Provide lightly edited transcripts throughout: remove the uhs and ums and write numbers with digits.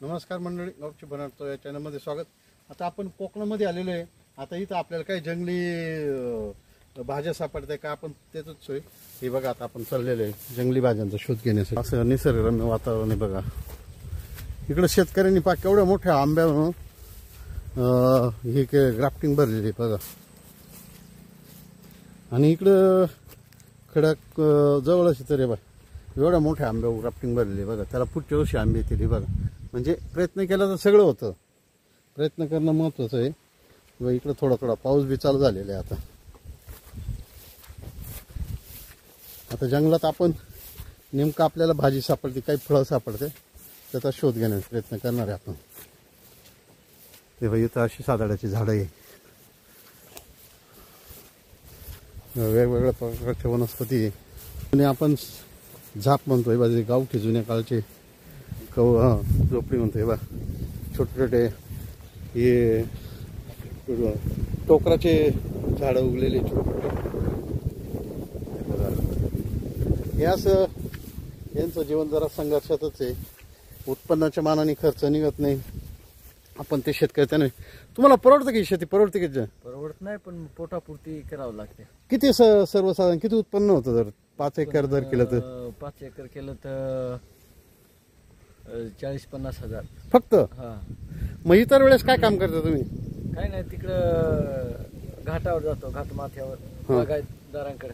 नमस्कार मंडळी, गावची बनवतो या चॅनलमध्ये स्वागत. आता आपण कोकणामध्ये आलेलो आहे. आता इथं आपल्याला काही जंगली भाज्या सापडते का, आपण त्याच सोय. हे बघा, आता आपण चाललेलो आहे जंगली भाज्यांचा शोध घेण्यासाठी. असं निसर्गरम्य वातावरण आहे बघा. इकडे शेतकऱ्यांनी पाक केवढ्या मोठ्या आंब्यावर हे ग्राफ्टिंग भरलेली आहे बघा. आणि इकडं खडक जवळच तरी बघा, एवढ्या मोठ्या आंब्यावर ग्राफ्टिंग भरलेली बघा. त्याला पुढच्या वर्षी आंबे येतील बघा. म्हणजे प्रयत्न केला तर सगळं होतं. प्रयत्न करणं महत्त्वाचं आहे. व इकडं थोडा थोडा पाऊस बी चालू झालेला आहे. आता जंगलात आपण नेमकं आपल्याला भाजी सापडते, काही फळं सापडते, त्याचा शोध घेण्याचा प्रयत्न करणार आहे आपण. तेव्हा इथं अशी साधाडाची झाडं आहे, वेगवेगळ्या प्रकारच्या वनस्पती आहे. आणि आपण झाप म्हणतोय बा, गावठी जुन्या काळचे झोपडी म्हणतोय बा. छोटे छोटे हे टोकराचे झाडं उगलेले छोटे. हे असं यांचं जीवन जरा संघर्षातच आहे. उत्पन्नाच्या मानाने खर्च निघत नाही. आपण ते शेतकरी त्याने, तुम्हाला परवडतं की शेती? परवडते की? परवडत नाही, पण पोटापुरती करावं लागते. किती सर्वसाधारण किती उत्पन्न होतं जर 5 एकर जर केलं तर? 5 एकर केलं तर 40-50 हजार फक्त. हा. मग इतर वेळेस काय काम करता तुम्ही? काय नाही, तिकडं घाटावर जातो, घाट माथ्यावर बागायतदारांकडे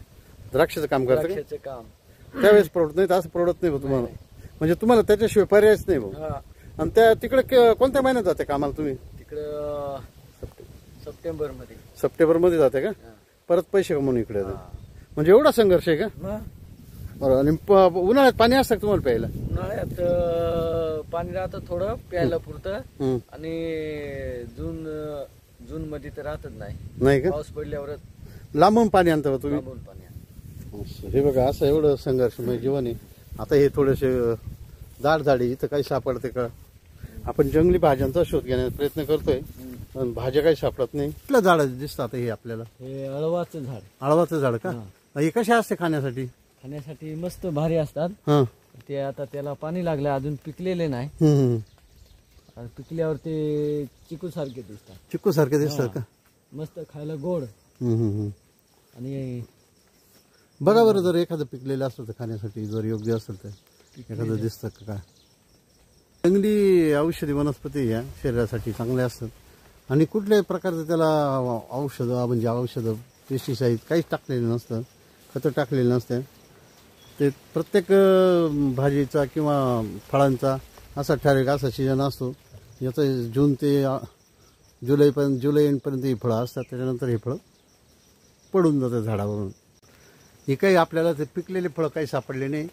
द्राक्षाचं काम करता? द्राक्षाचं काम. त्यावेळेस परवडत नाही, असं परवडत नाही तुम्हाला? म्हणजे तुम्हाला त्याच्याशिवाय पर्यायच नाही भाऊ. हा. आणि त्या तिकडे कोणत्या महिन्यात जाते कामाला तुम्ही? तिकडं सप्टेंबर मध्ये. सप्टेंबर मध्ये जाते का? परत पैसे कमवून इकडे येतात. म्हणजे एवढा संघर्ष आहे का? बरं. आणि उन्हाळ्यात पाणी असतं का तुम्हाला प्यायला? उन्हाळ्यात पाणी राहतं थोडं प्यायला पुरतं. आणि जून मध्ये तर राहतच नाही का? पाऊस पडल्यावरच लांबून पाणी आणता तुम्ही? लांबून पाणी. हे बघा, असं एवढं संघर्षमय जीवन आहे. आता हे थोडेसे दाट झाडी, इथं काही सापडते का? आपण जंगली भाज्यांचा शोध घेण्याचा प्रयत्न करतोय, पण भाज्या काही सापडत नाही. कुठल्या झाडं दिसतात हे आपल्याला? हे अळवाचं झाड. अळवाचं झाड का? हे कसे असते खाण्यासाठी? खाण्यासाठी मस्त भारी असतात. ते आता त्याला पाणी लागलं, अजून पिकलेले नाही. पिकल्यावर ते चिकू सारखे दिसतात. चिकू सारखे दिसतात का? मस्त खायला गोड. आणि बघा बरं, जर एखादं पिकलेलं असेल तर खाण्यासाठी जर योग्य असेल तर एखादं दिसतं का काय? जंगली औषधी वनस्पती या शरीरासाठी चांगल्या असतात. आणि कुठल्याही प्रकारचं त्याला औषधं पेस्टिसाईड काहीच टाकलेलं नसतं, खतं टाकलेलं नसतं. ते प्रत्येक भाजीचा किंवा फळांचा असा ठराविक असा सीजन असतो. याचं जून ते जुलै एंडपर्यंत ही फळं असतात. त्याच्यानंतर हे फळं पडून जातात झाडावरून. हे काही आपल्याला ते पिकलेले फळं काही सापडले नाही.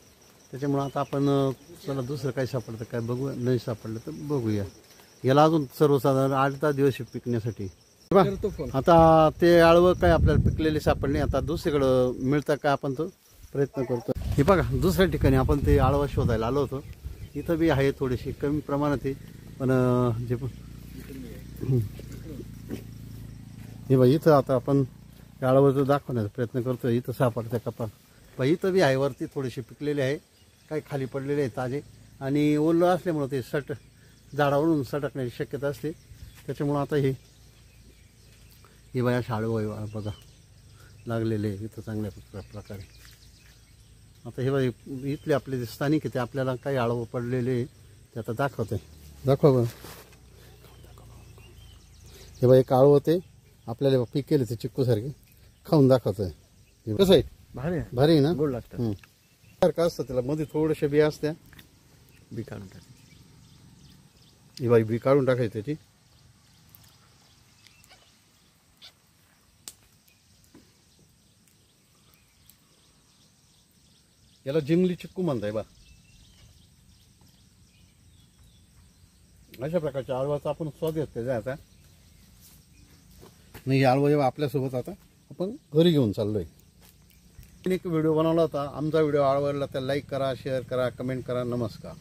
त्याच्यामुळं आता आपण चला दुसरं काही सापडतं काय बघू. नाही सापडलं तर बघूया. याला अजून सर्वसाधारण 8-10 दिवस पिकण्यासाठी. आता ते आळवं काय आपल्याला पिकलेले सापडले. आता दुसरीकडं मिळतं का, आपण तो प्रयत्न करतो. हे बघा, दुसऱ्या ठिकाणी आपण ते आळवं शोधायला आलो होतो. इथं बी आहे, थोडीशी कमी प्रमाणात आहे, पण जे हे बघा इथं आता आपण आळवं दाखवण्याचा प्रयत्न करतोय. इथं सापडत्या कपा बघा, इथं बी आहे. वरती थोडेसे पिकलेले आहे, काही खाली पडलेले आहे ताजे. आणि ओलं असल्यामुळं ते झाडावरून सटकण्याची शक्यता असते. त्याच्यामुळं आता हे बाया शाळू बघा लागलेले इथं चांगल्या प्रकारे. आता हे बाई इथले आपले जे स्थानिक आहे ते आपल्याला काही आळवं पडलेले ते आता दाखवते. दाखवा बघ, हे बाई एक आळवं होते आपल्याला पीक केले ते चिक्कूसारखे, खाऊन दाखवतोय. कसं आहे? भारी आहे ना? गोड लागतं. सारखं असतं त्याला, मध्ये थोड्याशा बिया असत्या, बी काढून टाक. ही बाई बी काढून टाकायची त्याची. याला जंगली चिक्कू म्हणताय बा. अशा प्रकारच्या आळवाचा आपण स्वाद घेतोय आता. नाही, आळवा जेव्हा आपल्यासोबत आता आपण घरी घेऊन चाललोय. एक व्हिडिओ बनवला होता आमचा व्हिडिओ आवडला तर लाईक करा, शेअर करा, कमेंट करा. नमस्कार.